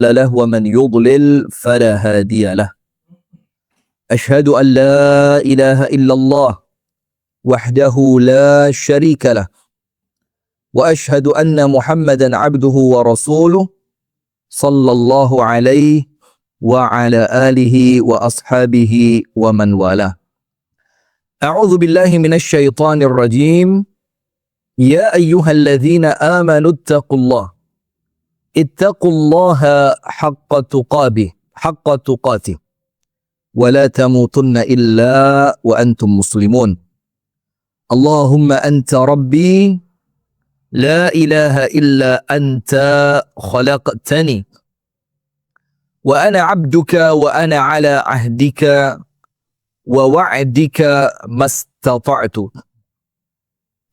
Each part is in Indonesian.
له ومن يضلل فلا هادي له. أشهد أن لا إله إلا الله وحده لا شريك له وأشهد أن محمدا عبده ورسوله صلى الله عليه وعلى آله وأصحابه ومن والاه. أعوذ بالله من الشيطان الرجيم. يا أيها الذين آمنوا اتقوا الله حق تقاته ولا تموتن إلا وأنتم مسلمون. اللهم أنت ربي لا إله إلا أنت خلقتني وأنا عبدك وأنا على عهدك ووعدك ما استطعت.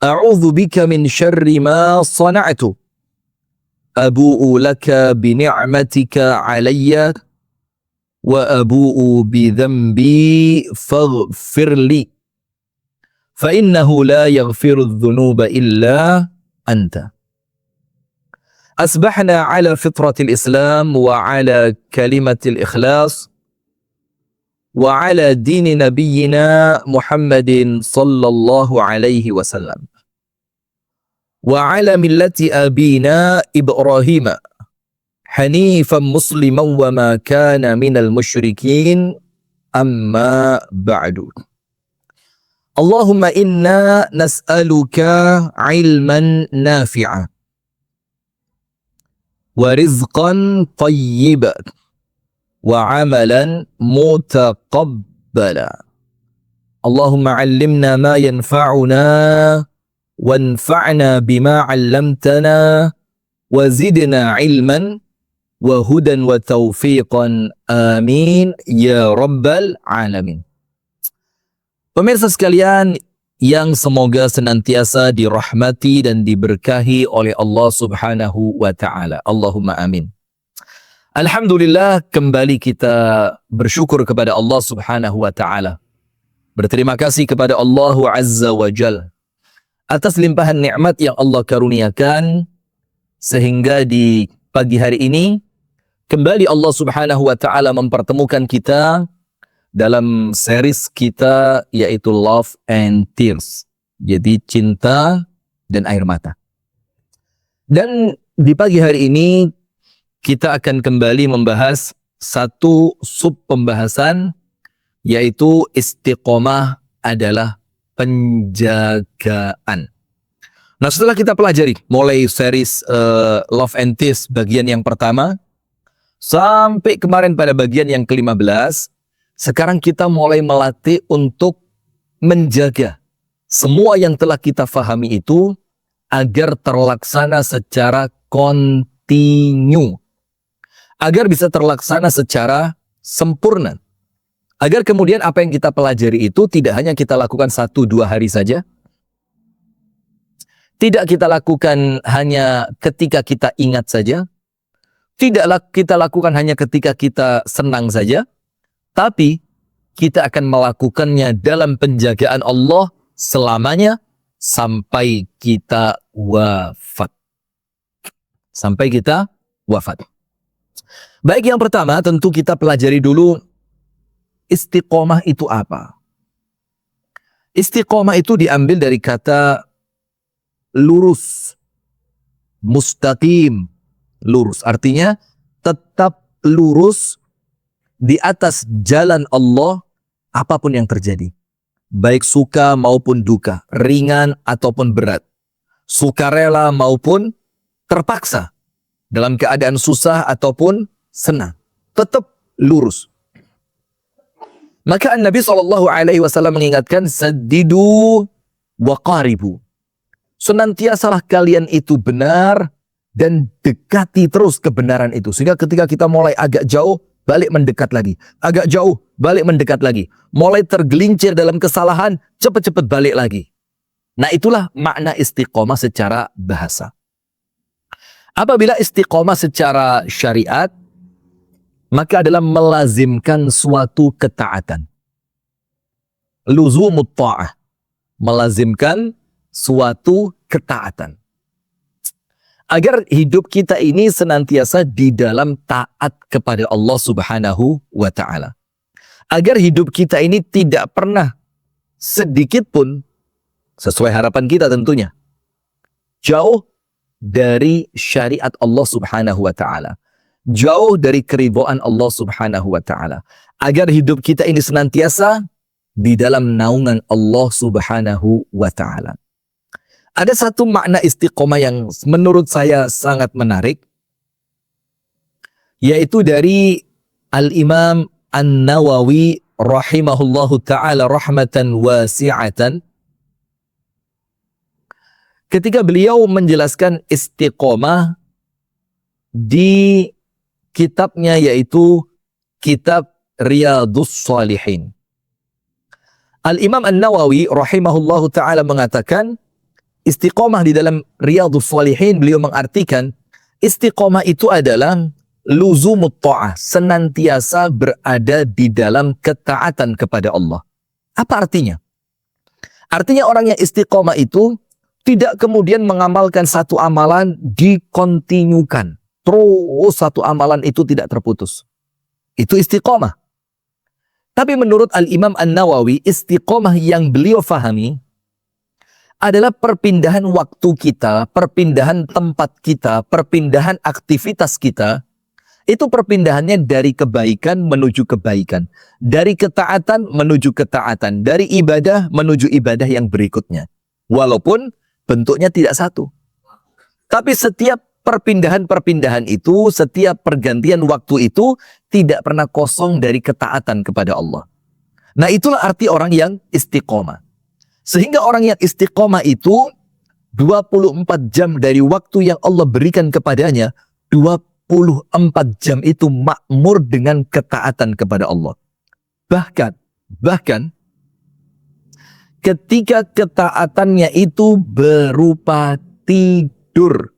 أعوذ بك من شر ما صنعت. أبوء لك بنعمتك علي وأبوء بذنبي فاغفر لي فإنه لا يغفر الذنوب إلا أنت. أصبحنا على فطرة الإسلام وعلى كلمة الإخلاص وعلى دين نبينا محمد صلى الله عليه وسلم وعلى ملة أبينا إبراهيم حنيفا مسلما وما كان من المشركين. أما بعد. اللهم إنا نسألك علما نافعا ورزقا طيبا وعملا متقبلا. اللهم علمنا ما ينفعنا وانفعنا بما علمتنا وزدنا علما وهدى وتوفيقا. آمين ya rabbal alamin. Pemirsa sekalian yang semoga senantiasa dirahmati dan diberkahi oleh Allah Subhanahu wa taala. Allahumma amin. Alhamdulillah, kembali kita bersyukur kepada Allah Subhanahu wa taala. Berterima kasih kepada Allah Azza wa Jalla atas limpahan nikmat yang Allah karuniakan sehingga di pagi hari ini kembali Allah Subhanahu wa taala mempertemukan kita dalam series kita yaitu Love and Tears. Jadi cinta dan air mata. Dan di pagi hari ini kita akan kembali membahas satu sub pembahasan yaitu istiqomah adalah penjagaan. Nah, setelah kita pelajari mulai series Love and Tears bagian yang pertama sampai kemarin pada bagian yang ke-15, sekarang kita mulai melatih untuk menjaga semua yang telah kita fahami itu agar terlaksana secara kontinu, agar bisa terlaksana secara sempurna, agar kemudian apa yang kita pelajari itu tidak hanya kita lakukan 1-2 hari saja, tidak kita lakukan hanya ketika kita ingat saja, tidak kita lakukan hanya ketika kita senang saja, tapi kita akan melakukannya dalam penjagaan Allah selamanya sampai kita wafat. Sampai kita wafat. Baik, yang pertama tentu kita pelajari dulu istiqomah itu apa. Istiqomah itu diambil dari kata lurus, mustaqim, lurus. Artinya tetap lurus di atas jalan Allah apapun yang terjadi. Baik suka maupun duka, ringan ataupun berat, sukarela maupun terpaksa, dalam keadaan susah ataupun senang, tetap lurus. Maka Nabi SAW mengingatkan, saddidu wa qaribu. Senantiasalah kalian itu benar dan dekati terus kebenaran itu. Sehingga ketika kita mulai agak jauh, balik mendekat lagi. Agak jauh, balik mendekat lagi. Mulai tergelincir dalam kesalahan, cepat-cepat balik lagi. Nah, itulah makna istiqomah secara bahasa. Apabila istiqomah secara syariat, maka adalah melazimkan suatu ketaatan. Luzumut ta'ah. Melazimkan suatu ketaatan. Agar hidup kita ini senantiasa di dalam taat kepada Allah Subhanahu wa Ta'ala. Agar hidup kita ini tidak pernah sedikit pun, sesuai harapan kita tentunya, jauh dari syariat Allah Subhanahu wa Ta'ala, jauh dari keridhaan Allah Subhanahu wa Ta'ala. Agar hidup kita ini senantiasa di dalam naungan Allah Subhanahu wa Ta'ala. Ada satu makna istiqomah yang menurut saya sangat menarik, yaitu dari Al-Imam An-Nawawi rahimahullahu ta'ala rahmatan wasi'atan. Ketika beliau menjelaskan istiqomah di kitabnya, yaitu kitab Riyadhus Shalihin. Al-Imam An-Nawawi rahimahullahu ta'ala mengatakan, istiqomah di dalam Riyadhus Shalihin, beliau mengartikan istiqomah itu adalah luzumut ta'ah, senantiasa berada di dalam ketaatan kepada Allah. Apa artinya? Artinya orang yang istiqomah itu tidak kemudian mengamalkan satu amalan dikontinyukan, terus satu amalan itu tidak terputus. Itu istiqomah. Tapi menurut Al-Imam An-Nawawi, istiqomah yang beliau fahami adalah perpindahan waktu kita, perpindahan tempat kita, perpindahan aktivitas kita. Itu perpindahannya dari kebaikan menuju kebaikan, dari ketaatan menuju ketaatan, dari ibadah menuju ibadah yang berikutnya. Walaupun bentuknya tidak satu. Tapi setiap perpindahan-perpindahan itu, setiap pergantian waktu itu tidak pernah kosong dari ketaatan kepada Allah. Nah, itulah arti orang yang istiqomah. Sehingga orang yang istiqomah itu 24 jam dari waktu yang Allah berikan kepadanya, 24 jam itu makmur dengan ketaatan kepada Allah. Bahkan ketika ketaatannya itu berupa tidur.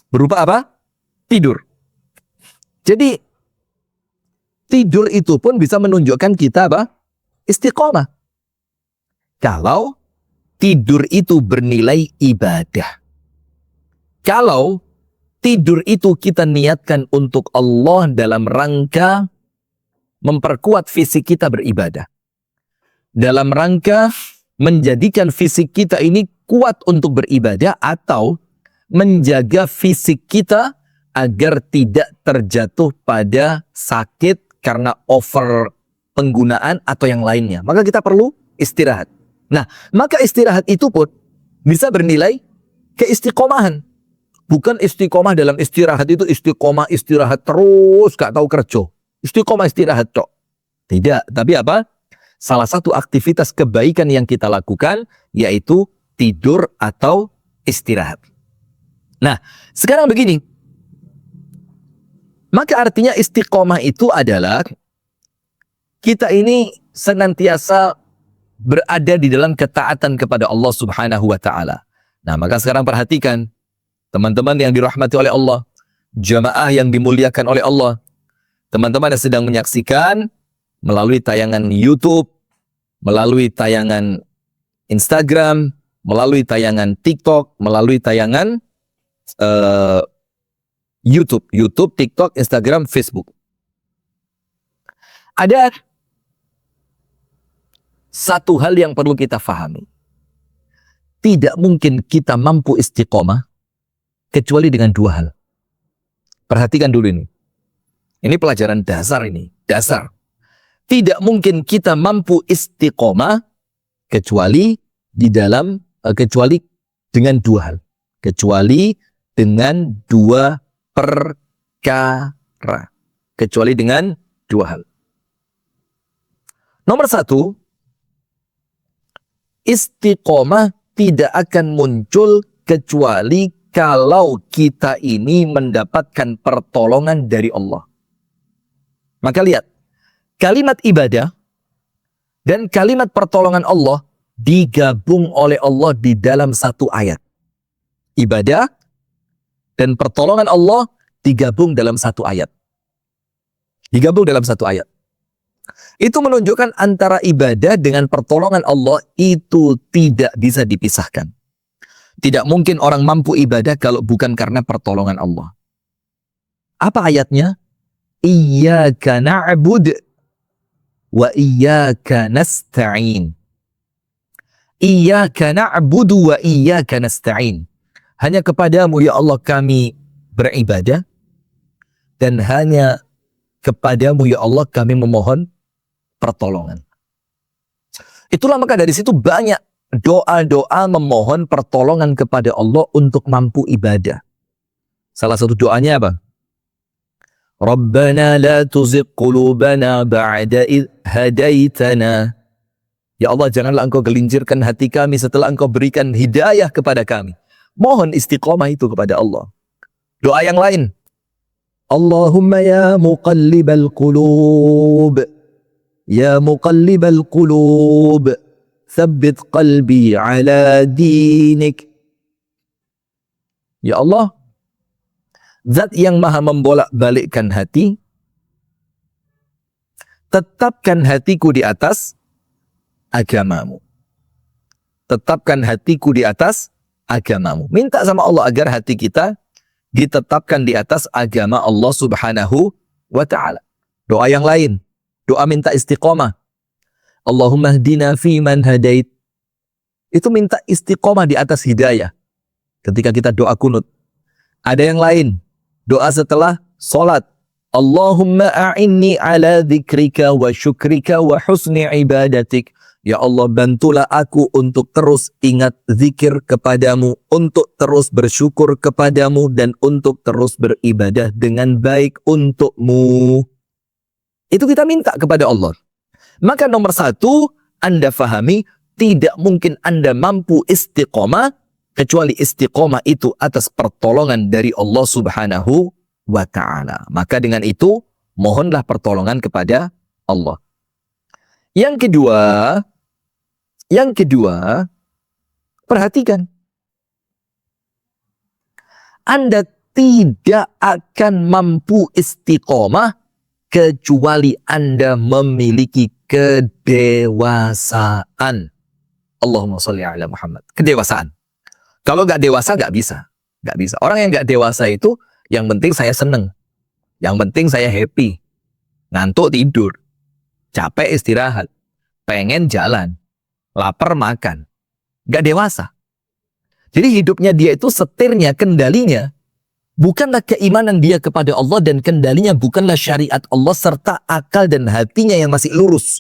Berupa apa? Tidur. Jadi tidur itu pun bisa menunjukkan kita apa? Istiqomah. Kalau tidur itu bernilai ibadah. Kalau tidur itu kita niatkan untuk Allah dalam rangka memperkuat fisik kita beribadah. Dalam rangka menjadikan fisik kita ini kuat untuk beribadah, atau menjaga fisik kita agar tidak terjatuh pada sakit karena over penggunaan atau yang lainnya. Maka kita perlu istirahat. Nah, maka istirahat itu pun bisa bernilai keistiqomahan. Bukan istiqomah dalam istirahat itu istiqomah istirahat terus gak tahu kerja. Istiqomah istirahat tok. Tidak, tapi apa? Salah satu aktivitas kebaikan yang kita lakukan yaitu tidur atau istirahat. Nah, sekarang begini. Maka artinya istiqomah itu adalah kita ini senantiasa berada di dalam ketaatan kepada Allah Subhanahu wa Ta'ala. Nah, maka sekarang perhatikan, teman-teman yang dirahmati oleh Allah, jamaah yang dimuliakan oleh Allah, teman-teman yang sedang menyaksikan melalui tayangan YouTube, melalui tayangan Instagram, melalui tayangan TikTok, melalui tayangan YouTube, TikTok, Instagram, Facebook. Ada satu hal yang perlu kita fahami. Tidak mungkin kita mampu istiqomah kecuali dengan dua hal. Perhatikan dulu ini. Ini pelajaran dasar ini. Dasar. Tidak mungkin kita mampu istiqomah kecuali dengan dua hal. Kecuali dengan dua perkara. Kecuali dengan dua hal. Nomor satu, istiqomah tidak akan muncul kecuali kalau kita ini mendapatkan pertolongan dari Allah. Maka lihat, kalimat ibadah dan kalimat pertolongan Allah digabung oleh Allah di dalam satu ayat. Ibadah dan pertolongan Allah digabung dalam satu ayat. Digabung dalam satu ayat. Itu menunjukkan antara ibadah dengan pertolongan Allah itu tidak bisa dipisahkan. Tidak mungkin orang mampu ibadah kalau bukan karena pertolongan Allah. Apa ayatnya? Iyyaka na'bud wa iyyaka nasta'in. Iyyaka na'budu wa iyyaka nasta'in. Hanya kepadamu ya Allah kami beribadah, dan hanya kepadamu ya Allah kami memohon pertolongan. Itulah maka dari situ banyak doa-doa memohon pertolongan kepada Allah untuk mampu ibadah. Salah satu doanya apa? Rabbana la tuzigh qulubana ba'da idh hadaitana. Ya Allah, janganlah engkau gelincirkan hati kami setelah engkau berikan hidayah kepada kami. Mohon istiqomah itu kepada Allah. Doa yang lain. Allahumma ya muqallibal qulub. Ya muqallibal qulub. Thabbit qalbi ala dinik. Ya Allah, Zat yang maha membolak-balikkan hati, tetapkan hatiku di atas agamamu. Tetapkan hatiku di atas agamamu. Minta sama Allah agar hati kita ditetapkan di atas agama Allah subhanahu wa ta'ala. Doa yang lain, doa minta istiqomah. Allahumma hdina fi man hadait. Itu minta istiqomah di atas hidayah. Ketika kita doa kunut. Ada yang lain, doa setelah solat. Allahumma a'inni ala dzikrika wa syukrika wa husni ibadatik. Ya Allah, bantulah aku untuk terus ingat zikir kepadamu, untuk terus bersyukur kepadamu, dan untuk terus beribadah dengan baik untukmu. Itu kita minta kepada Allah. Maka nomor satu, Anda fahami, tidak mungkin Anda mampu istiqomah, kecuali istiqomah itu atas pertolongan dari Allah subhanahu wa ta'ala. Maka dengan itu, mohonlah pertolongan kepada Allah. Yang kedua, perhatikan. Anda tidak akan mampu istiqomah kecuali Anda memiliki kedewasaan. Allahumma sholli ala Muhammad. Kedewasaan. Kalau nggak dewasa, nggak bisa. Nggak bisa. Orang yang nggak dewasa itu, yang penting saya seneng. Yang penting saya happy. Ngantuk tidur. Capek istirahat. Pengen jalan. Lapar makan. Nggak dewasa. Jadi hidupnya dia itu setirnya, kendalinya, bukanlah keimanan dia kepada Allah, dan kendalinya bukanlah syariat Allah serta akal dan hatinya yang masih lurus.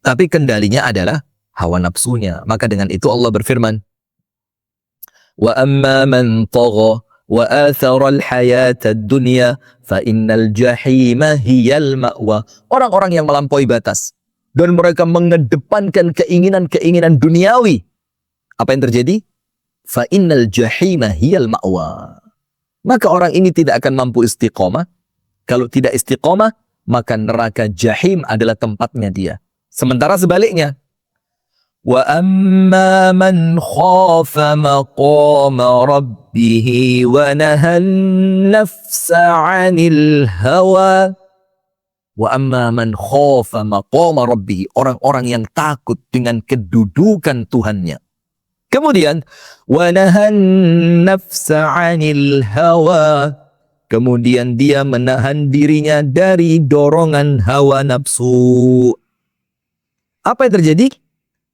Tapi kendalinya adalah hawa nafsunya. Maka dengan itu Allah berfirman, wa amma man tagha wa athara al-hayata ad-dunya fa innal jahima hiyal ma'wa. Orang-orang yang melampaui batas dan mereka mengedepankan keinginan-keinginan duniawi, apa yang terjadi? Fa innal jahima hiyal ma'wa. Maka orang ini tidak akan mampu istiqomah. Kalau tidak istiqomah, maka neraka jahim adalah tempatnya dia. Sementara sebaliknya, wa amma man khafa maqama rabbih wa nahan nafsa 'anil hawa. Wa amma man khafa maqama rabbih, orang-orang yang takut dengan kedudukan Tuhannya. Kemudian wa nahan nafsa 'anil hawa. Kemudian dia menahan dirinya dari dorongan hawa nafsu. Apa yang terjadi?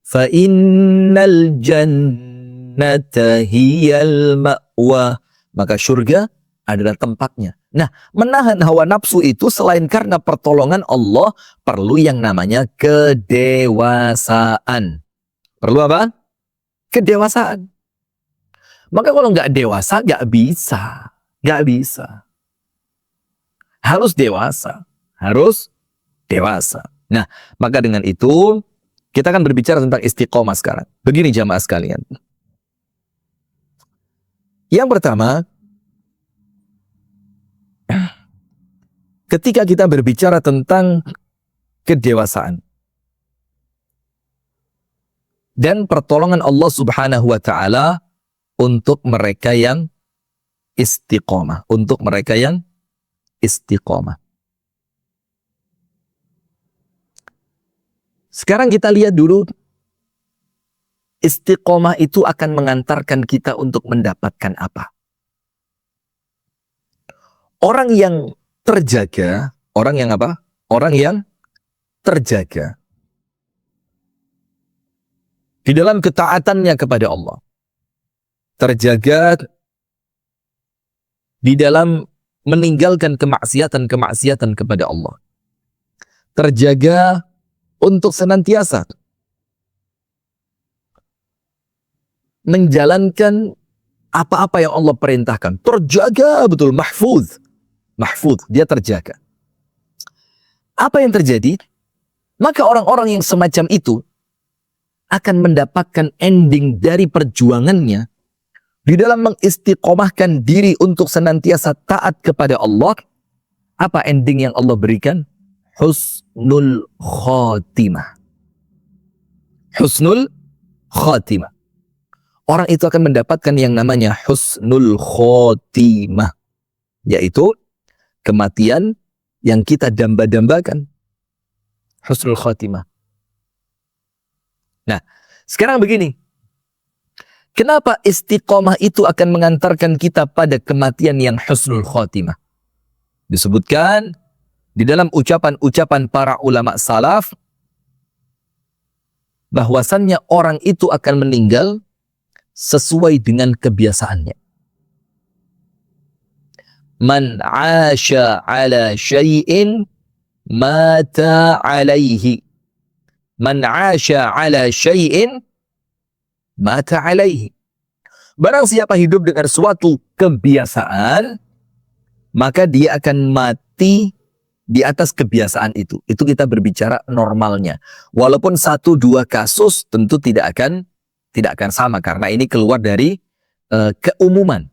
Fa innal jannata hiyal ma'wa. Maka surga adalah tempatnya. Nah, menahan hawa nafsu itu selain karena pertolongan Allah, perlu yang namanya kedewasaan. Perlu apa? Kedewasaan. Maka kalau nggak dewasa, nggak bisa. Nggak bisa. Harus dewasa. Harus dewasa. Nah, maka dengan itu, kita akan berbicara tentang istiqomah sekarang. Begini jamaah sekalian. Yang pertama, ketika kita berbicara tentang kedewasaan dan pertolongan Allah subhanahu wa ta'ala untuk mereka yang istiqomah. Untuk mereka yang istiqomah. Sekarang kita lihat dulu istiqomah itu akan mengantarkan kita untuk mendapatkan apa? Orang yang terjaga, orang yang apa? Orang yang terjaga di dalam ketaatannya kepada Allah, terjaga di dalam meninggalkan kemaksiatan kepada Allah, terjaga untuk senantiasa menjalankan apa-apa yang Allah perintahkan, terjaga betul, mahfuz, dia terjaga. Apa yang terjadi? Maka orang-orang yang semacam itu akan mendapatkan ending dari perjuangannya di dalam mengistiqomahkan diri untuk senantiasa taat kepada Allah. Apa ending yang Allah berikan? Husnul khatimah. Husnul khatimah. Orang itu akan mendapatkan yang namanya husnul khatimah, yaitu kematian yang kita damba-dambakan. Husnul khatimah. Nah, sekarang begini. Kenapa istiqomah itu akan mengantarkan kita pada kematian yang husnul khatimah? Disebutkan di dalam ucapan-ucapan para ulama salaf bahwasannya orang itu akan meninggal sesuai dengan kebiasaannya. Man 'asha 'ala syai'in mata 'alaihi. Man 'asha 'ala syai'in mata 'alaihi. Barang siapa hidup dengan suatu kebiasaan, maka dia akan mati di atas kebiasaan itu. Itu kita berbicara normalnya. Walaupun 1-2 kasus tentu tidak akan sama karena ini keluar dari keumuman.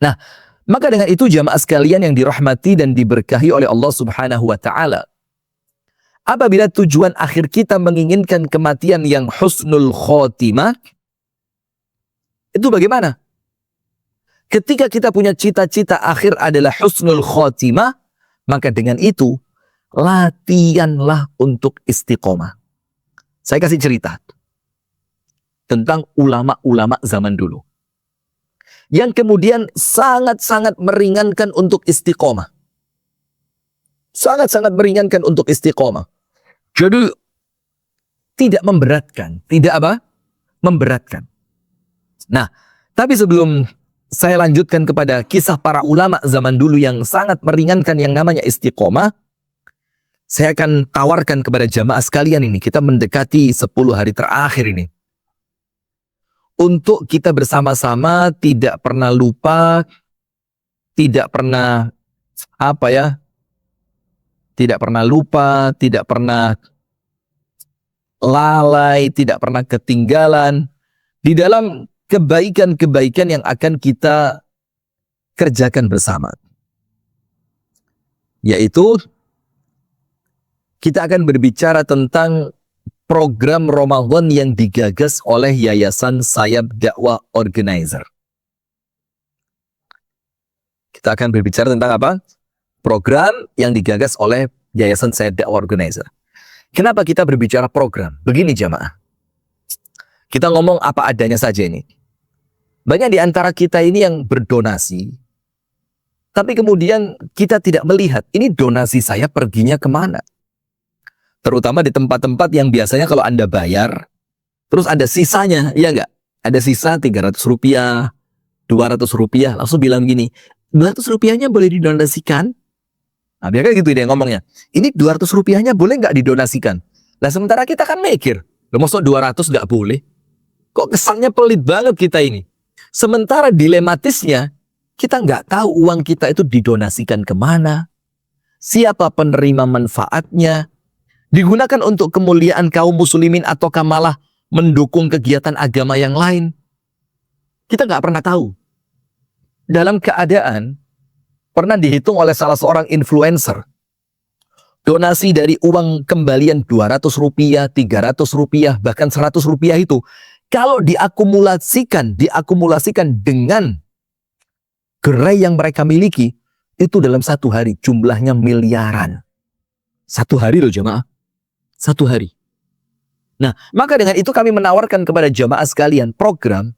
Nah, maka dengan itu jamaah sekalian yang dirahmati dan diberkahi oleh Allah Subhanahu wa taala, apabila tujuan akhir kita menginginkan kematian yang husnul khotimah, itu bagaimana? Ketika kita punya cita-cita akhir adalah husnul khotimah, maka dengan itu latihanlah untuk istiqomah. Saya kasih cerita tentang ulama-ulama zaman dulu yang kemudian sangat-sangat meringankan untuk istiqomah. Sangat-sangat meringankan untuk istiqomah. Jadi tidak memberatkan, tidak apa? Memberatkan. Nah, tapi sebelum saya lanjutkan kepada kisah para ulama zaman dulu yang sangat meringankan yang namanya istiqomah, saya akan tawarkan kepada jamaah sekalian ini, kita mendekati 10 hari terakhir ini, untuk kita bersama-sama tidak pernah lupa, tidak pernah tidak pernah lupa, tidak pernah lalai, tidak pernah ketinggalan di dalam kebaikan-kebaikan yang akan kita kerjakan bersama. Yaitu kita akan berbicara tentang program Ramadan yang digagas oleh Yayasan Sayap Dakwah Organizer. Kita akan berbicara tentang apa? Program yang digagas oleh Yayasan Sayap Dakwah Organizer. Kenapa kita berbicara program? Begini jamaah. Kita ngomong apa adanya saja ini. Banyak di antara kita ini yang berdonasi, tapi kemudian kita tidak melihat ini donasi saya perginya kemana. Terutama di tempat-tempat yang biasanya kalau Anda bayar, terus ada sisanya, ya enggak? Ada sisa 300 rupiah, 200 rupiah, langsung bilang gini, 200 rupiahnya boleh didonasikan? Nah, biasanya gitu dia ngomongnya. Ini 200 rupiahnya boleh nggak didonasikan? Nah, sementara kita kan mikir, loh maksud 200 nggak boleh? Kok kesannya pelit banget kita ini? Sementara dilematisnya, kita nggak tahu uang kita itu didonasikan kemana, siapa penerima manfaatnya, digunakan untuk kemuliaan kaum muslimin ataukah malah mendukung kegiatan agama yang lain. Kita nggak pernah tahu. Dalam keadaan pernah dihitung oleh salah seorang influencer, donasi dari uang kembalian 200 rupiah, 300 rupiah, bahkan 100 rupiah itu, kalau diakumulasikan dengan gerai yang mereka miliki, itu dalam 1 hari jumlahnya miliaran. 1 hari loh jemaah. 1 hari. Nah, maka dengan itu kami menawarkan kepada jamaah sekalian program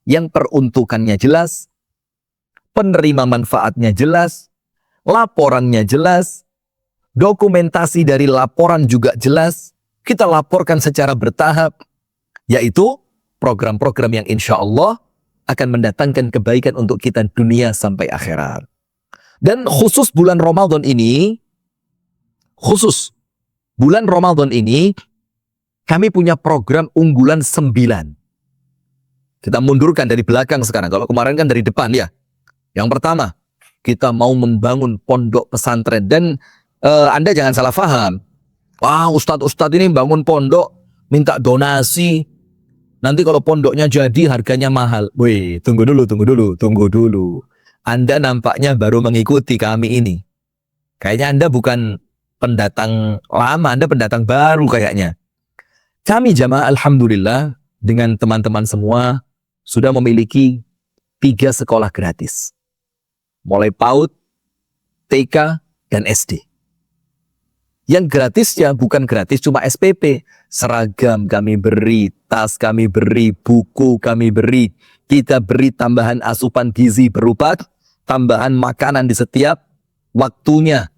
yang peruntukannya jelas, penerima manfaatnya jelas, laporannya jelas, dokumentasi dari laporan juga jelas. Kita laporkan secara bertahap, yaitu program-program yang insya Allah akan mendatangkan kebaikan untuk kita dunia sampai akhirat. Dan khusus bulan Ramadan ini, kami punya program unggulan 9. Kita mundurkan dari belakang sekarang. Kalau kemarin kan dari depan ya. Yang pertama, kita mau membangun pondok pesantren. Dan Anda jangan salah paham. Wah, ustadz-ustadz ini bangun pondok, minta donasi. Nanti kalau pondoknya jadi harganya mahal. Wih, tunggu dulu. Anda nampaknya baru mengikuti kami ini. Kayaknya Anda bukan pendatang lama, Anda pendatang baru kayaknya. Kami jamaah alhamdulillah dengan teman-teman semua sudah memiliki 3 sekolah gratis. Mulai PAUD, TK, dan SD. Yang gratisnya bukan gratis cuma SPP. Seragam kami beri, tas kami beri, buku kami beri. Kita beri tambahan asupan gizi berupa tambahan makanan di setiap waktunya.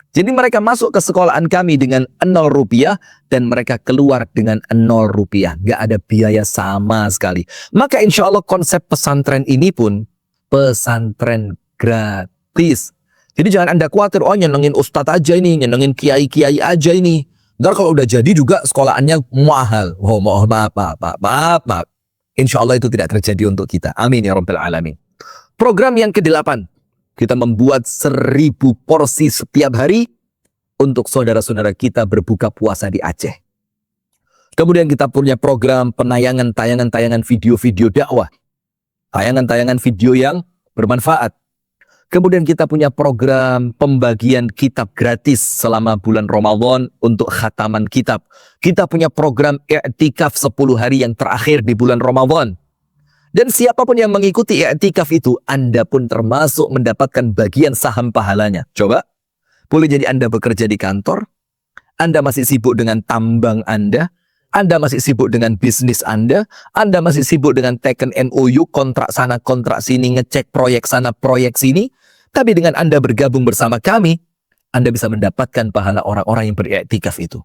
Jadi mereka masuk ke sekolahan kami dengan 0 rupiah dan mereka keluar dengan 0 rupiah. Nggak ada biaya sama sekali. Maka insya Allah konsep pesantren ini pun pesantren gratis. Jadi jangan Anda khawatir, oh nyenengin ustadz aja ini, nyenengin kiai-kiai aja ini. Ntar kalau udah jadi juga sekolahannya mahal. Oh maaf. Insya Allah itu tidak terjadi untuk kita. Amin ya Rabbal Alamin. Program yang ke-8. Kita membuat 1000 porsi setiap hari untuk saudara-saudara kita berbuka puasa di Aceh. Kemudian kita punya program penayangan tayangan video-video dakwah. Tayangan-tayangan video yang bermanfaat. Kemudian kita punya program pembagian kitab gratis selama bulan Ramadan untuk khataman kitab. Kita punya program i'tikaf 10 hari yang terakhir di bulan Ramadan. Dan siapapun yang mengikuti i'tikaf itu, Anda pun termasuk mendapatkan bagian saham pahalanya. Coba, boleh jadi Anda bekerja di kantor, Anda masih sibuk dengan tambang Anda masih sibuk dengan bisnis Anda masih sibuk dengan teken MOU, kontrak sana, kontrak sini, ngecek proyek sana, proyek sini. Tapi dengan Anda bergabung bersama kami, Anda bisa mendapatkan pahala orang-orang yang beriktikaf itu.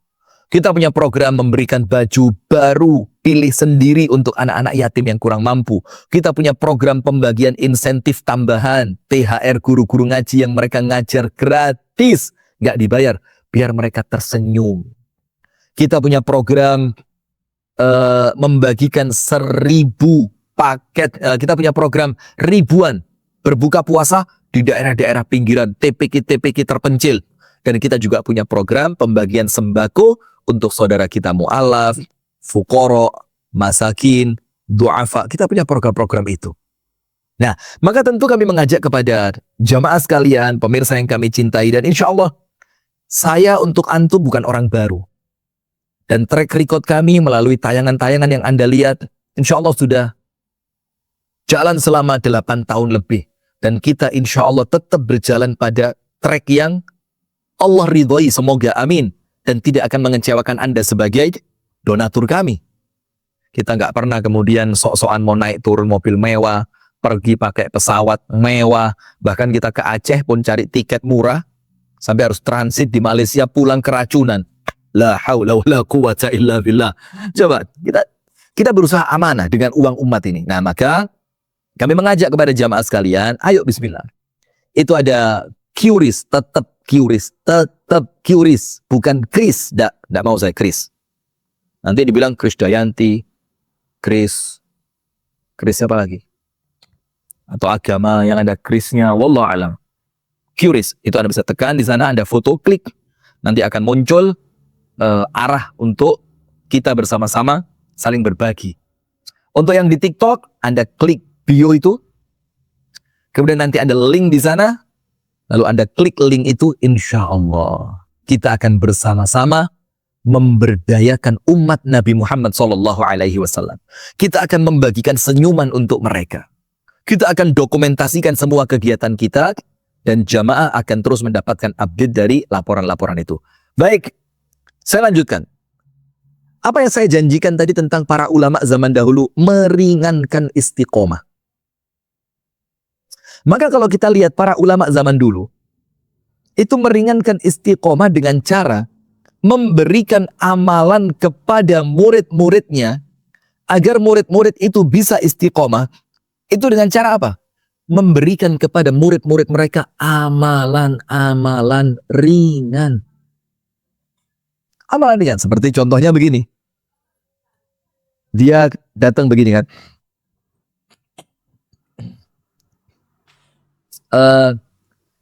Kita punya program memberikan baju baru, pilih sendiri untuk anak-anak yatim yang kurang mampu. Kita punya program pembagian insentif tambahan, THR guru-guru ngaji yang mereka ngajar gratis, nggak dibayar, biar mereka tersenyum. Kita punya program membagikan 1000 paket. Kita punya program ribuan berbuka puasa di daerah-daerah pinggiran, TPK-TPK terpencil. Dan kita juga punya program pembagian sembako untuk saudara kita mu'alaf, fukoro, masakin, du'afa. Kita punya program-program itu. Nah, maka tentu kami mengajak kepada jamaah sekalian, pemirsa yang kami cintai, dan insya Allah saya untuk antum bukan orang baru. Dan track record kami melalui tayangan-tayangan yang Anda lihat, insya Allah sudah jalan selama 8 tahun lebih. Dan kita insya Allah tetap berjalan pada track yang Allah ridhoi, semoga amin. Dan tidak akan mengecewakan Anda sebagai donatur kami. Kita nggak pernah kemudian sok-sokan mau naik turun mobil mewah, pergi pakai pesawat mewah, bahkan kita ke Aceh pun cari tiket murah, sampai harus transit di Malaysia pulang keracunan. La haula wala quwata illa billah. Coba kita berusaha amanah dengan uang umat ini. Nah, maka kami mengajak kepada jamaah sekalian, ayo bismillah. Itu ada QRIS, tetap QRIS, bukan Kris. Enggak mau saya Kris. Nanti dibilang Kris Dayanti, Kris siapa lagi? Atau agama yang ada Krisnya, wallahu alam. QRIS, itu Anda bisa tekan di sana, Anda foto, klik, nanti akan muncul arah untuk kita bersama-sama saling berbagi. Untuk yang di TikTok, Anda klik bio itu, kemudian nanti ada link di sana, lalu Anda klik link itu, insya Allah kita akan bersama-sama memberdayakan umat Nabi Muhammad SAW. Kita akan membagikan senyuman untuk mereka. Kita akan dokumentasikan semua kegiatan kita, dan jamaah akan terus mendapatkan update dari laporan-laporan itu. Baik, saya lanjutkan. Apa yang saya janjikan tadi tentang para ulama zaman dahulu meringankan istiqomah. Maka kalau kita lihat para ulama zaman dulu, itu meringankan istiqomah dengan cara memberikan amalan kepada murid-muridnya agar murid-murid itu bisa istiqomah. Itu dengan cara apa? Memberikan kepada murid-murid mereka amalan-amalan ringan. Amalan ringan seperti contohnya begini. Dia datang begini kan.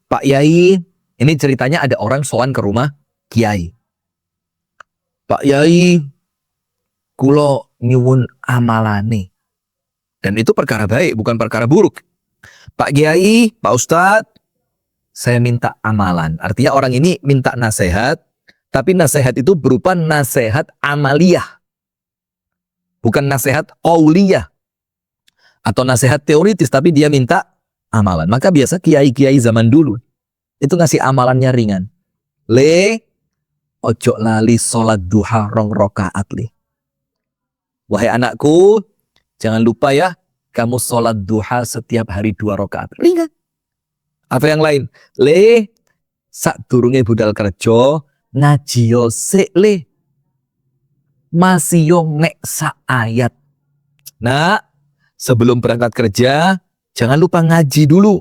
Pak Yai, ini ceritanya ada orang sowan ke rumah Kiai. Pak Yai, kulo nyuwun amalane. Dan itu perkara baik, bukan perkara buruk. Pak Kiai, Pak Ustadz, saya minta amalan. Artinya orang ini minta nasihat, tapi nasihat itu berupa nasihat amaliyah. Bukan nasihat qauliyah. Atau nasihat teoritis, tapi dia minta amalan. Maka biasa kiai-kiai zaman dulu, itu ngasih amalannya ringan. Ojo lali sholat duha 2 rakaat li. Wahai anakku, jangan lupa ya, kamu sholat duha setiap hari 2 rakaat. Ringan. Atau yang lain, sak durunge budal kerja, ngaji yo sik le. Masih yo nek sak ayat. Nah, sebelum berangkat kerja, jangan lupa ngaji dulu.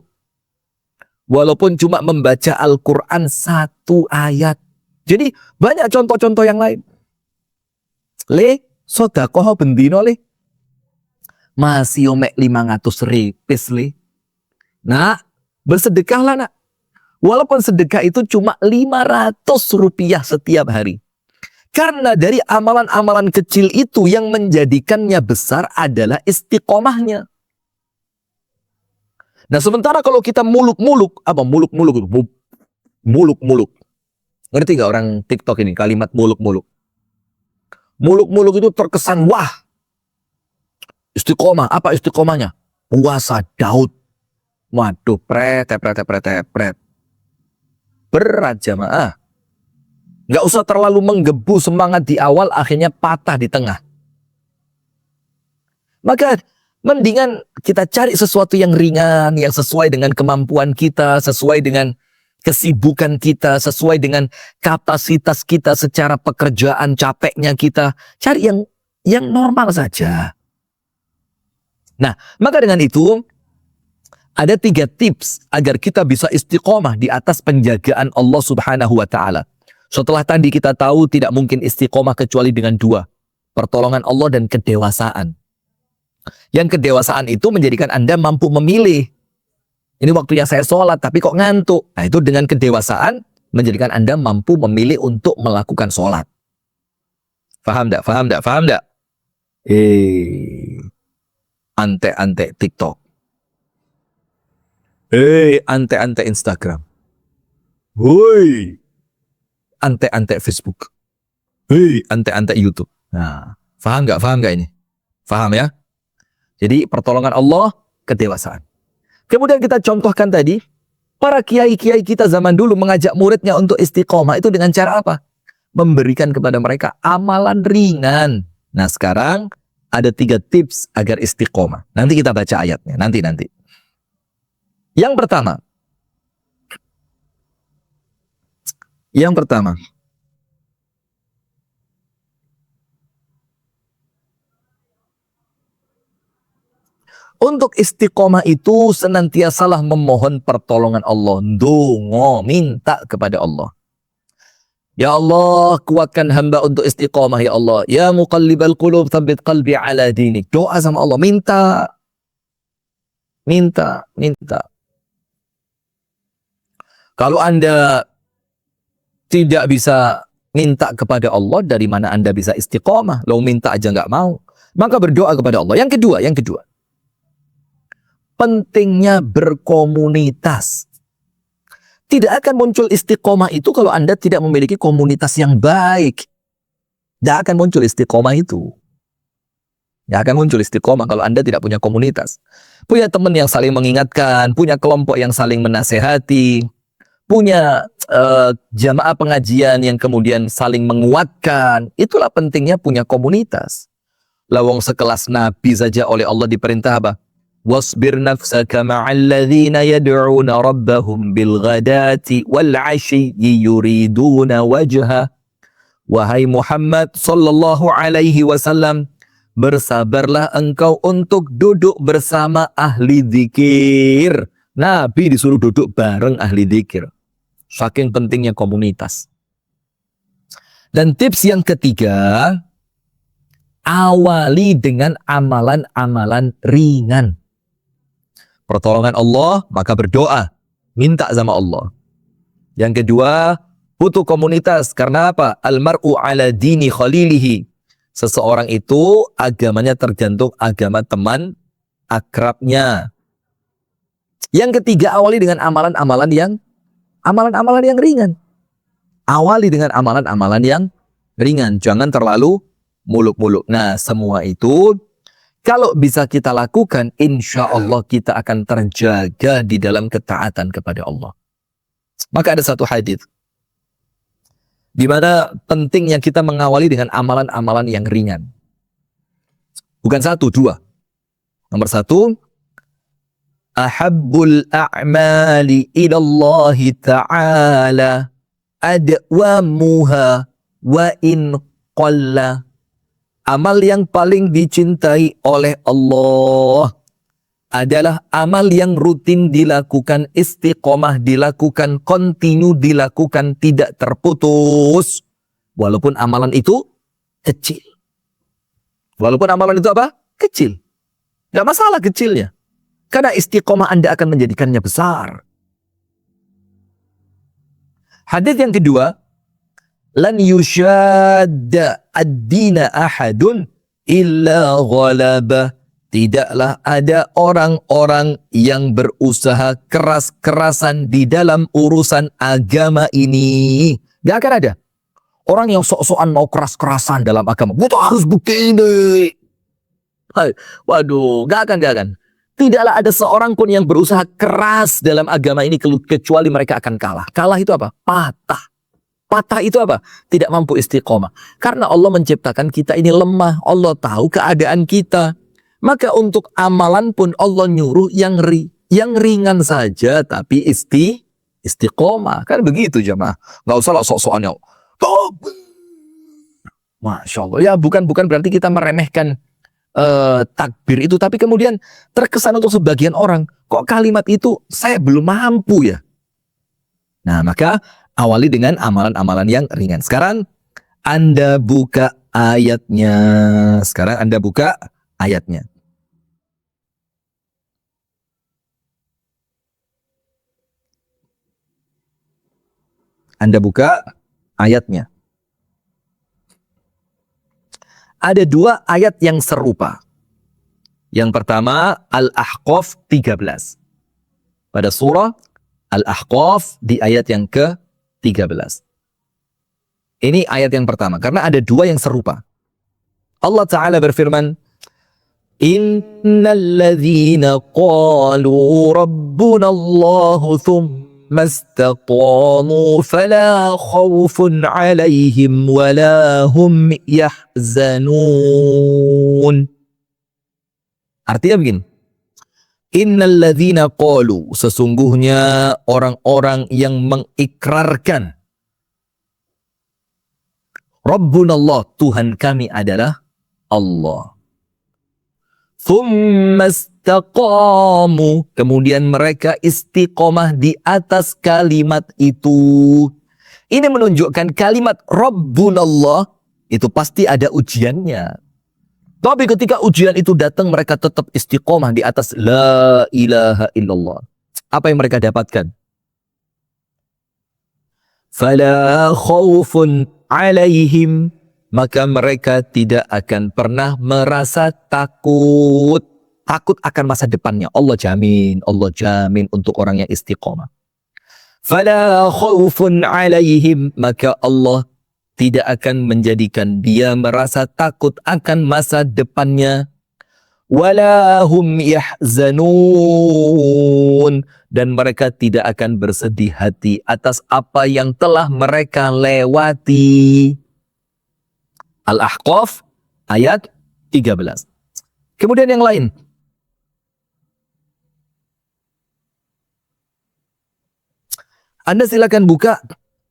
Walaupun cuma membaca Al-Quran 1 ayat. Jadi banyak contoh-contoh yang lain. Sodakoh bendino masih omek 500 ripis Nah, bersedekahlah nak. Walaupun sedekah itu cuma 500 rupiah setiap hari. Karena dari amalan-amalan kecil itu yang menjadikannya besar adalah istiqomahnya. Nah, sementara kalau kita muluk-muluk, apa muluk-muluk? Muluk-muluk. Ngerti gak orang TikTok ini kalimat muluk-muluk? Muluk-muluk itu terkesan, wah, istiqomah. Apa istiqomahnya? Puasa Daud. Waduh, pret. Berat jamaah. Gak usah terlalu menggebu semangat di awal, akhirnya patah di tengah. Maka mendingan kita cari sesuatu yang ringan, yang sesuai dengan kemampuan kita, sesuai dengan kesibukan kita, sesuai dengan kapasitas kita secara pekerjaan, capeknya kita. Cari yang normal saja. Nah, maka dengan itu ada 3 tips agar kita bisa istiqomah di atas penjagaan Allah Subhanahu wa Ta'ala. Setelah tadi kita tahu tidak mungkin istiqomah kecuali dengan 2, pertolongan Allah dan kedewasaan. Yang kedewasaan itu menjadikan Anda mampu memilih. Ini waktunya saya sholat tapi kok ngantuk. Nah, itu dengan kedewasaan menjadikan Anda mampu memilih untuk melakukan sholat. Faham enggak? Faham enggak? Ante-ante TikTok. Ante-ante Instagram. Woi. Ante-ante Facebook. Ante-ante YouTube. Nah, faham nggak ini? Faham ya? Jadi pertolongan Allah, kedewasaan. Kemudian kita contohkan tadi, para kiai-kiai kita zaman dulu mengajak muridnya untuk istiqomah itu dengan cara apa? Memberikan kepada mereka amalan ringan. Nah, sekarang ada 3 tips agar istiqomah. Nanti kita baca ayatnya, nanti. Yang pertama, untuk istiqomah itu senantiasalah memohon pertolongan Allah. Ndonga, minta kepada Allah. Ya Allah, kuatkan hamba untuk istiqomah ya Allah. Ya muqallibal qulub, tsabbit qalbi ala dinik. Doa sama Allah, minta. Kalau Anda tidak bisa minta kepada Allah, dari mana Anda bisa istiqomah? Lo minta aja nggak mau. Maka berdoa kepada Allah. Yang kedua. Pentingnya berkomunitas. Tidak akan muncul istiqomah itu kalau Anda tidak memiliki komunitas yang baik. Tidak akan muncul istiqomah itu. Tidak akan muncul istiqomah kalau Anda tidak punya komunitas. Punya teman yang saling mengingatkan, punya kelompok yang saling menasehati, punya jamaah pengajian yang kemudian saling menguatkan. Itulah pentingnya punya komunitas. Lawang sekelas Nabi saja oleh Allah diperintah apa? Wasbir nafsaka ma'al ladzina yad'una rabbahum bil ghadati wal 'ashyi yuriduna wajha. Wahai Muhammad sallallahu alaihi wasallam, bersabarlah engkau untuk duduk bersama ahli zikir. Nabi disuruh duduk bareng ahli zikir. Saking pentingnya komunitas. Dan tips yang ketiga, awali dengan amalan-amalan ringan. Pertolongan Allah, maka berdoa. Minta sama Allah. Yang kedua, butuh komunitas. Karena apa? Almar'u ala dini khalilihi. Seseorang itu agamanya tergantung agama teman akrabnya. Yang ketiga, awali dengan amalan-amalan yang ringan. Awali dengan amalan-amalan yang ringan. Jangan terlalu muluk-muluk. Nah, semua itu kalau bisa kita lakukan, insya Allah kita akan terjaga di dalam ketaatan kepada Allah. Maka ada satu hadis di mana pentingnya kita mengawali dengan amalan-amalan yang ringan. Bukan satu, dua. Nomor satu, ahabbul a'mali ilallahi ta'ala adwamuha wa in qalla. Amal yang paling dicintai oleh Allah adalah amal yang rutin dilakukan, istiqomah dilakukan, kontinu dilakukan, tidak terputus. Walaupun amalan itu kecil. Walaupun amalan itu apa? Kecil. Gak masalah kecilnya. Karena istiqomah Anda akan menjadikannya besar. Hadis yang kedua, lan yushadda ad-dina ahadun illa ghalabah. Tidaklah ada orang-orang yang berusaha keras-kerasan di dalam urusan agama ini. Gak akan ada orang yang sok-sokan mau keras-kerasan dalam agama. Kita harus begini. Waduh, gak akan. Tidaklah ada seorang pun yang berusaha keras dalam agama ini kecuali mereka akan kalah. Kalah itu apa? Patah. Patah itu apa? Tidak mampu istiqomah. Karena Allah menciptakan kita ini lemah. Allah tahu keadaan kita. Maka untuk amalan pun Allah nyuruh yang ringan saja, tapi istiqomah. Kan begitu jemaah. Nggak usah lah sok-sokannya. Masya Allah. Ya bukan berarti kita meremehkan takbir itu. Tapi kemudian terkesan untuk sebagian orang. Kok kalimat itu saya belum mampu ya? Nah maka awali dengan amalan-amalan yang ringan. Sekarang Anda buka ayatnya. Anda buka ayatnya. Ada dua ayat yang serupa. Yang pertama, Al-Ahqaf 13. Pada surah Al-Ahqaf di ayat yang ke-13. Ini ayat yang pertama. Karena ada dua yang serupa. Allah Ta'ala berfirman, Innal ladzina qalu rabbuna Allahu thumma mastaqamu fala khawfun alaihim wala hum yahzanun. Artinya begini. Innal ladzina qalu, sesungguhnya orang-orang yang mengikrarkan Rabbunallah, Tuhan kami adalah Allah. Thumma istaqamu, kemudian mereka istiqomah di atas kalimat itu. Ini menunjukkan kalimat Rabbunallah itu pasti ada ujiannya. Tapi ketika ujian itu datang, mereka tetap istiqomah di atas la ilaha illallah. Apa yang mereka dapatkan? Fala khawfun alaihim, maka mereka tidak akan pernah merasa takut. Takut akan masa depannya. Allah jamin untuk orang yang istiqomah. Fala khawfun alaihim, maka Allah tidak akan menjadikan dia merasa takut akan masa depannya. wala hum yahzanun, dan mereka tidak akan bersedih hati atas apa yang telah mereka lewati. Al-Ahqaf ayat 13. Kemudian yang lain. Anda silakan buka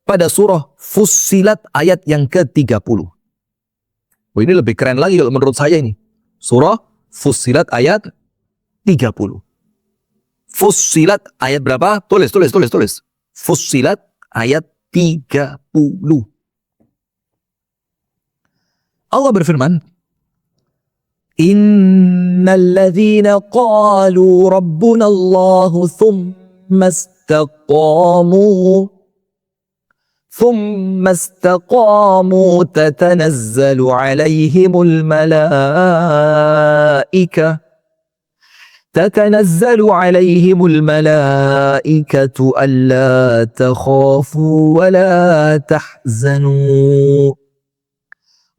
pada surah Fussilat ayat yang ke-30. Oh, ini lebih keren lagi kalau menurut saya ini. Surah Fussilat ayat 30. Fussilat ayat berapa? Tulis. Fussilat ayat 30. Allah berfirman, Innal ladzina qalu rabbuna Allahu thumma استقاموا تتنزل عليهم الملائكة ألا تخافوا ولا تحزنوا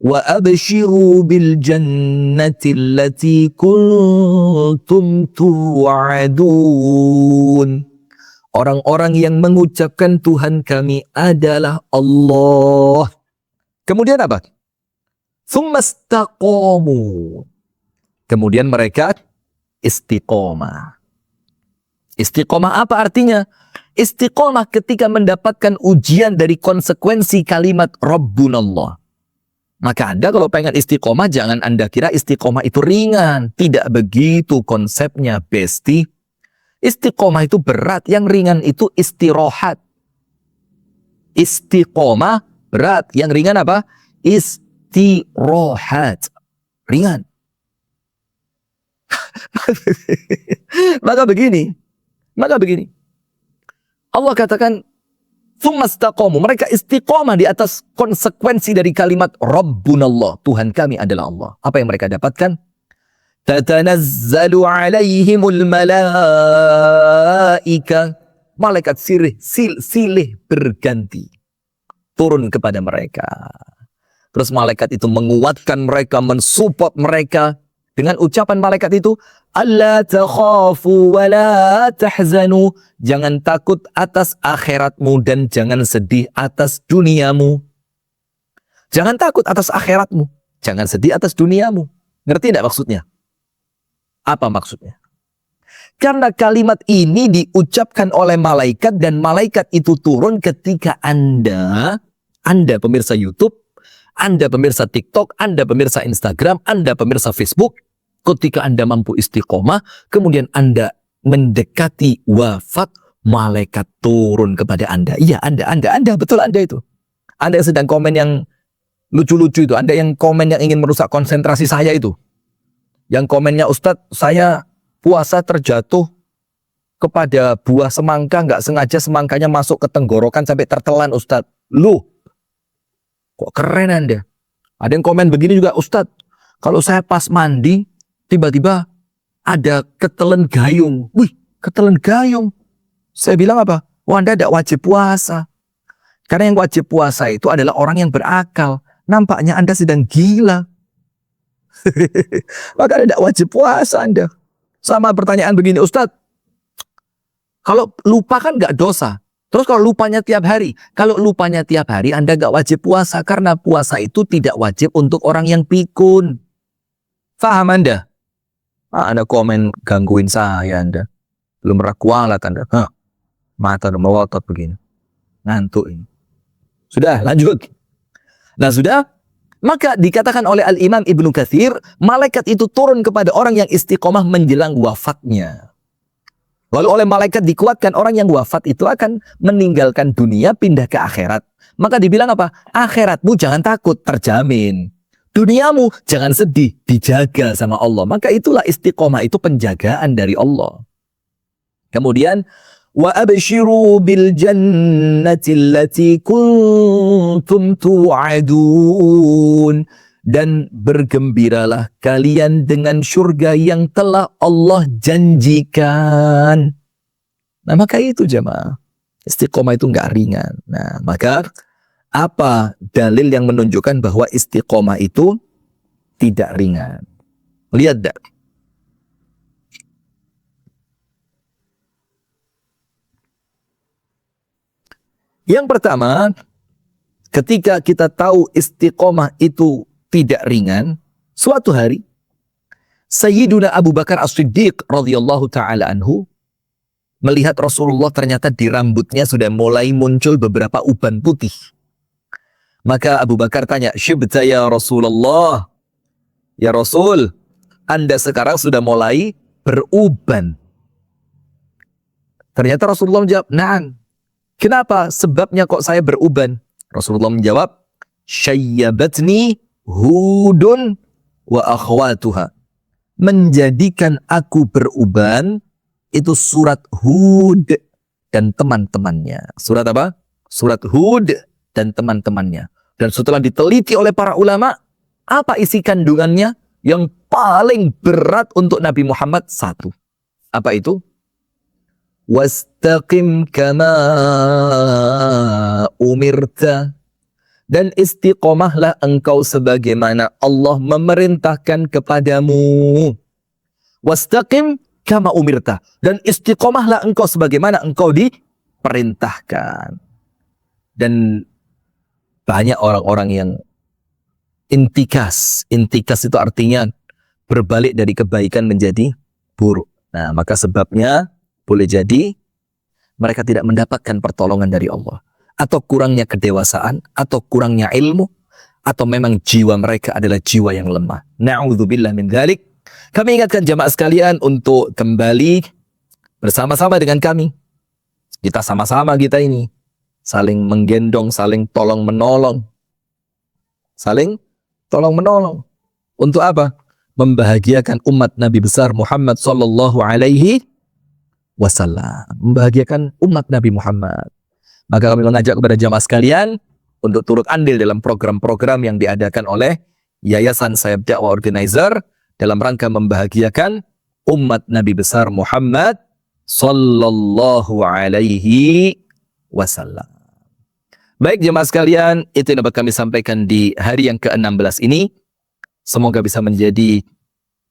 وأبشروا بالجنة التي كنتم توعدون. Orang-orang yang mengucapkan Tuhan kami adalah Allah. Kemudian apa? Tsumastaqamu. Kemudian mereka istiqomah. Istiqomah apa artinya? Istiqomah ketika mendapatkan ujian dari konsekuensi kalimat Rabbunallah. Maka Anda kalau pengen istiqomah, jangan Anda kira istiqomah itu ringan. Tidak begitu konsepnya, Besti. Istiqomah itu berat, yang ringan itu istirahat. Istiqomah berat, yang ringan apa? Istirahat. Ringan. Maka begini. Allah katakan, Tsumastaqamu. Mereka istiqomah di atas konsekuensi dari kalimat Rabbunallah. Tuhan kami adalah Allah. Apa yang mereka dapatkan? Tatanazzalu alaihimul malaika. Malaikat silih berganti turun kepada mereka. Terus malaikat itu menguatkan mereka, mensupport mereka dengan ucapan malaikat itu, alla takhafu wa la tahzanu. Jangan takut atas akhiratmu dan jangan sedih atas duniamu. Jangan takut atas akhiratmu, jangan sedih atas duniamu. Ngerti tidak maksudnya? Apa maksudnya? Karena kalimat ini diucapkan oleh malaikat dan malaikat itu turun ketika Anda pemirsa YouTube, Anda pemirsa TikTok, Anda pemirsa Instagram, Anda pemirsa Facebook, ketika Anda mampu istiqomah, kemudian Anda mendekati wafat, malaikat turun kepada Anda. Iya, Anda, betul Anda itu. Anda yang sedang komen yang lucu-lucu itu, Anda yang komen yang ingin merusak konsentrasi saya itu. Yang komennya, Ustadz, saya puasa terjatuh kepada buah semangka, nggak sengaja semangkanya masuk ke tenggorokan sampai tertelan, Ustadz. Loh, kok keren Anda? Ada yang komen begini juga, Ustadz, kalau saya pas mandi, tiba-tiba ada ketelen gayung. Wih, ketelen gayung. Saya bilang apa? Wah, Anda tidak wajib puasa. Karena yang wajib puasa itu adalah orang yang berakal. Nampaknya Anda sedang gila. Maka Anda tidak wajib puasa Anda. Sama pertanyaan begini, Ustadz, kalau lupa kan nggak dosa. Terus kalau lupanya tiap hari, Anda nggak wajib puasa karena puasa itu tidak wajib untuk orang yang pikun. Faham Anda? Anda komen gangguin saya Anda. Belum pernah kualat Anda. Mata udah melotot begini. Ngantuk ini. Sudah, lanjut. Nah sudah. Maka dikatakan oleh Al-Imam Ibnu Katsir, malaikat itu turun kepada orang yang istiqomah menjelang wafatnya. Lalu oleh malaikat dikuatkan orang yang wafat itu akan meninggalkan dunia, pindah ke akhirat. Maka dibilang apa? Akhiratmu jangan takut, terjamin. Duniamu jangan sedih, dijaga sama Allah. Maka itulah istiqomah, itu penjagaan dari Allah. Kemudian, wa abshiru bil jannati allati kuntum tu'adun, dan bergembiralah kalian dengan surga yang telah Allah janjikan. Nah, maka itu jemaah, istiqomah itu enggak ringan. Nah, maka apa dalil yang menunjukkan bahwa istiqomah itu tidak ringan? Lihat dah. Yang pertama, ketika kita tahu istiqomah itu tidak ringan, suatu hari Sayyiduna Abu Bakar As-Siddiq radhiyallahu taala anhu melihat Rasulullah ternyata di rambutnya sudah mulai muncul beberapa uban putih. Maka Abu Bakar tanya, "Syibta ya Rasulullah?" Ya Rasul, Anda sekarang sudah mulai beruban. Ternyata Rasulullah menjawab, "Na'am." Kenapa? Sebabnya kok saya beruban? Rasulullah menjawab, "Syayyabatni Hudun wa akhwatuha." Menjadikan aku beruban itu surat Hud dan teman-temannya. Surat apa? Surat Hud dan teman-temannya. Dan setelah diteliti oleh para ulama, apa isi kandungannya? Yang paling berat untuk Nabi Muhammad satu. Apa itu? Wastaqim kama umirta. Dan istiqomahlah engkau sebagaimana Allah memerintahkan kepadamu. Wastaqim kama umirta. Dan istiqomahlah engkau sebagaimana engkau diperintahkan. Dan banyak orang-orang yang intikas. Intikas itu artinya berbalik dari kebaikan menjadi buruk. Nah, maka sebabnya boleh jadi mereka tidak mendapatkan pertolongan dari Allah. Atau kurangnya kedewasaan, atau kurangnya ilmu, atau memang jiwa mereka adalah jiwa yang lemah. Na'udzubillah min dzalik. Kami ingatkan jamaah sekalian untuk kembali bersama-sama dengan kami. Kita sama-sama kita ini saling menggendong, saling tolong menolong. Saling tolong menolong. Untuk apa? Membahagiakan umat Nabi besar Muhammad sallallahu alaihi wasallam. Membahagiakan umat Nabi Muhammad. Maka kami mengajak kepada jamaah sekalian untuk turut andil dalam program-program yang diadakan oleh Yayasan Sayap Dakwah Organizer dalam rangka membahagiakan umat Nabi besar Muhammad sallallahu alaihi wasallam. Baik jemaah sekalian, itu yang dapat kami sampaikan di hari yang ke-16 ini. Semoga bisa menjadi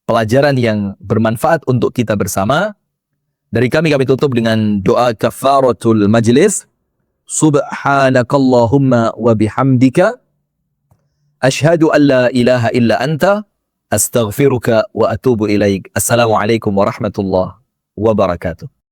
pelajaran yang bermanfaat untuk kita bersama. Dari kami tutup dengan doa kafaratul majlis. Subhanakallahumma wa bihamdika asyhadu an la ilaha illa anta astaghfiruka wa atubu ilaik. Assalamualaikum warahmatullahi wabarakatuh.